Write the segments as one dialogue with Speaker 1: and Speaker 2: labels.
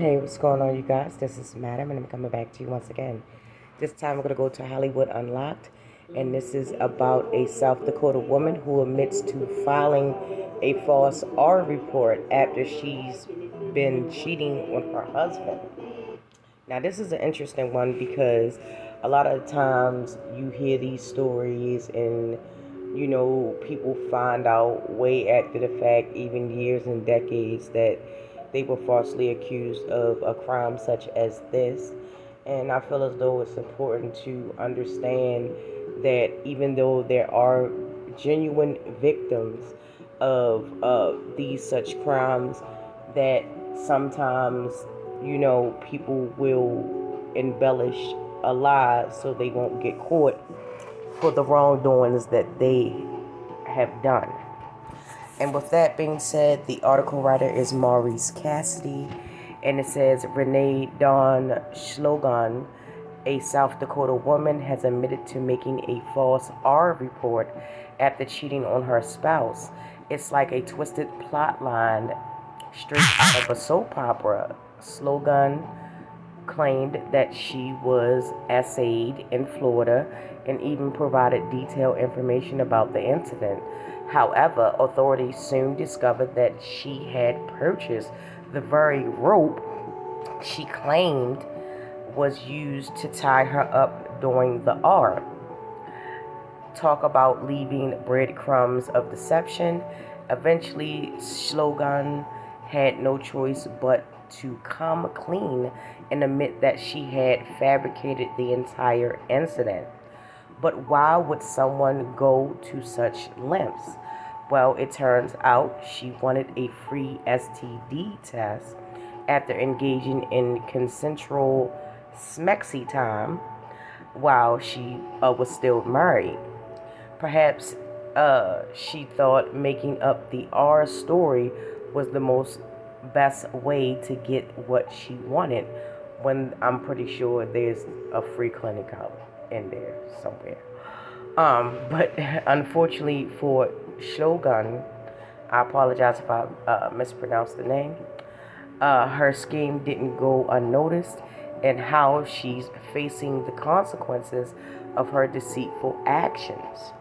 Speaker 1: Hey, what's going on, you guys? This is Madam, and I'm coming back to you once again. This time, we're going to go to Hollywood Unlocked, and this is about a South Dakota woman who admits to filing a false R report after she's been cheating on her husband. Now, this is an interesting one because a lot of times you hear these stories and people find out way after the fact, even years and decades, that they were falsely accused of a crime such as this. And I feel as though it's important to understand that even though there are genuine victims of these such crimes, that sometimes people will embellish a lie so they won't get caught for the wrongdoings that they have done. And with that being said, the article writer is Maurice Cassidy, and it says Renee Dawn Schlogan, a South Dakota woman, has admitted to making a false R report after cheating on her spouse. It's like a twisted plot line straight out of a soap opera. Slogan claimed that she was essayed in Florida and even provided detailed information about the incident. However, authorities soon discovered that she had purchased the very rope she claimed was used to tie her up during the R. Talk about leaving breadcrumbs of deception. Eventually, Slogan had no choice but to come clean and admit that she had fabricated the entire incident. But why would someone go to such lengths? Well, it turns out she wanted a free STD test after engaging in consensual smexy time while she was still married. Perhaps she thought making up the R story was the most best way to get what she wanted, when I'm pretty sure there's a free clinic out in there somewhere. But unfortunately for Shogun, I apologize if I mispronounced the name. Her scheme didn't go unnoticed, and how she's facing the consequences of her deceitful actions.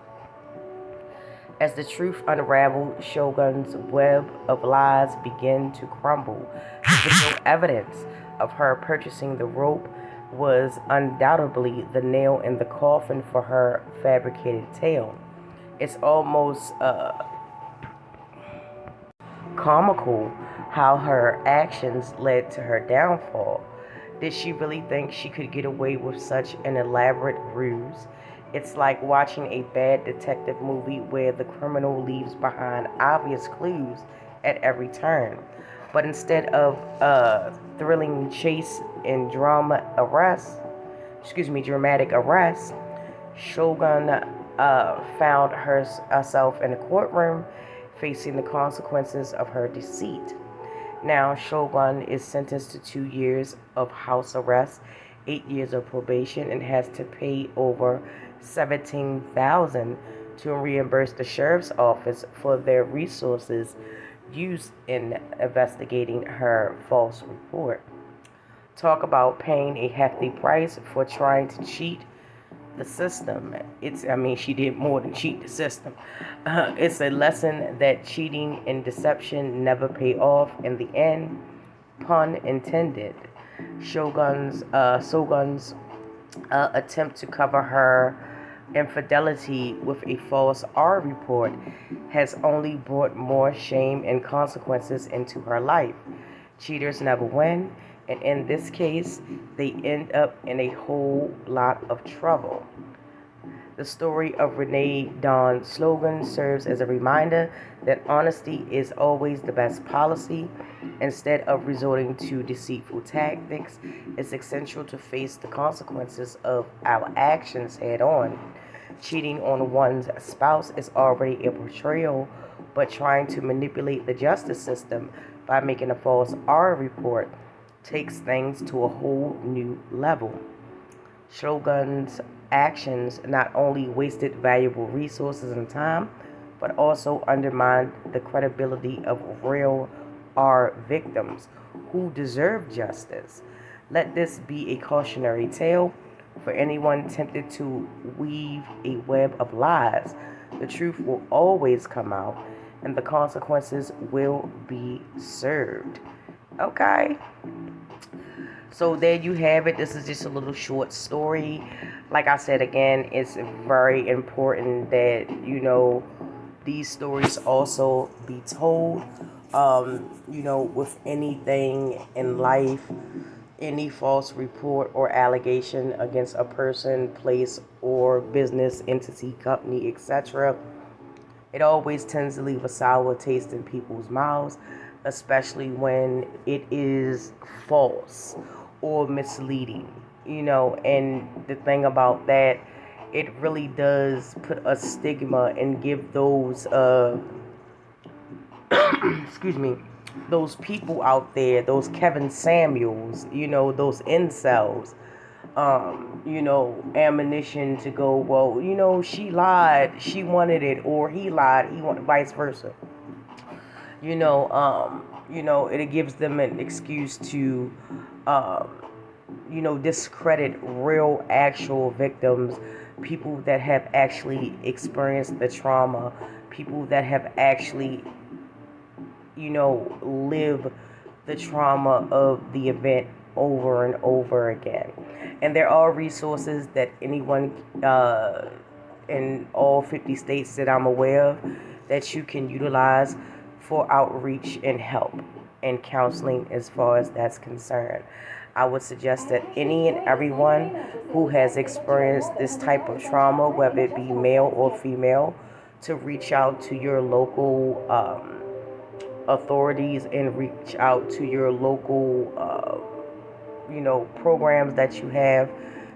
Speaker 1: As the truth unraveled, Shogun's web of lies began to crumble. The video evidence of her purchasing the rope was undoubtedly the nail in the coffin for her fabricated tale. It's almost comical how her actions led to her downfall. Did she really think she could get away with such an elaborate ruse? It's like watching a bad detective movie where the criminal leaves behind obvious clues at every turn. But instead of thrilling chase and dramatic arrest, Shogun found herself in a courtroom facing the consequences of her deceit. Now, Shogun is sentenced to 2 years of house arrest, 8 years of probation, and has to pay over $17,000 to reimburse the sheriff's office for their resources used in investigating her false report. Talk about paying a hefty price for trying to cheat the system. She did more than cheat the system. It's a lesson that cheating and deception never pay off in the end. Pun intended. Shogun's attempt to cover her infidelity with a false R report has only brought more shame and consequences into her life. Cheaters never win, and in this case, they end up in a whole lot of trouble. The story of Renee Dawn's slogan serves as a reminder that honesty is always the best policy. Instead of resorting to deceitful tactics, it's essential to face the consequences of our actions head on. Cheating on one's spouse is already a betrayal, but trying to manipulate the justice system by making a false R report takes things to a whole new level. Shogun's actions not only wasted valuable resources and time, but also undermined the credibility of real R victims who deserve justice. Let this be a cautionary tale for anyone tempted to weave a web of lies. The truth will always come out, and the consequences will be served. Okay? So there you have it. This is just a little short story. Like I said again, it's very important that, these stories also be told. With anything in life, any false report or allegation against a person, place, or business, entity, company, etc., it always tends to leave a sour taste in people's mouths, especially when it is false or misleading. And the thing about that, it really does put a stigma and give those excuse me, those people out there, those Kevin Samuels, those incels, ammunition to go, well, she lied, she wanted it, or he lied, he wanted, vice versa. It gives them an excuse to, discredit real, actual victims, people that have actually experienced the trauma, people that have actually, live the trauma of the event over and over again. And there are resources that anyone in all 50 states that I'm aware of that you can utilize for outreach and help and counseling as far as that's concerned. I would suggest that any and everyone who has experienced this type of trauma, whether it be male or female, to reach out to your local authorities and reach out to your local, programs that you have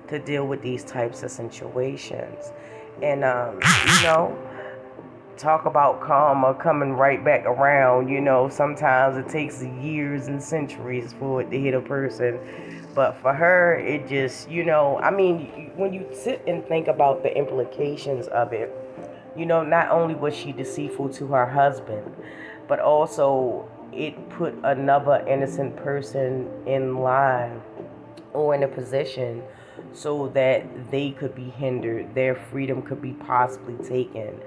Speaker 1: to deal with these types of situations. And, talk about karma coming right back around. Sometimes it takes years and centuries for it to hit a person. But for her, it just, when you sit and think about the implications of it, not only was she deceitful to her husband, but also it put another innocent person in line or in a position so that they could be hindered, their freedom could be possibly taken.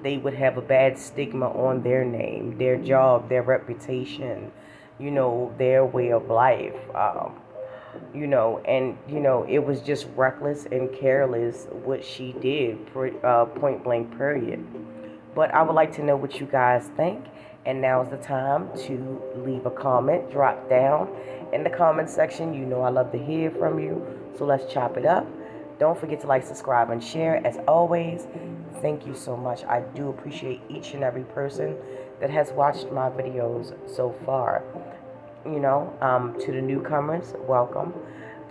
Speaker 1: They would have a bad stigma on their name, their job, their reputation, their way of life. It was just reckless and careless what she did, point blank, period. But I would like to know what you guys think. And now's the time to leave a comment, drop down in the comment section. I love to hear from you. So let's chop it up. Don't forget to like, subscribe, and share. As always, thank you so much. I do appreciate each and every person that has watched my videos so far. To the newcomers, welcome.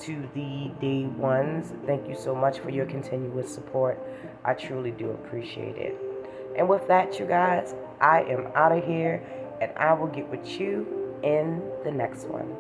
Speaker 1: To the day ones, thank you so much for your continuous support. I truly do appreciate it. And with that, you guys, I am out of here, and I will get with you in the next one.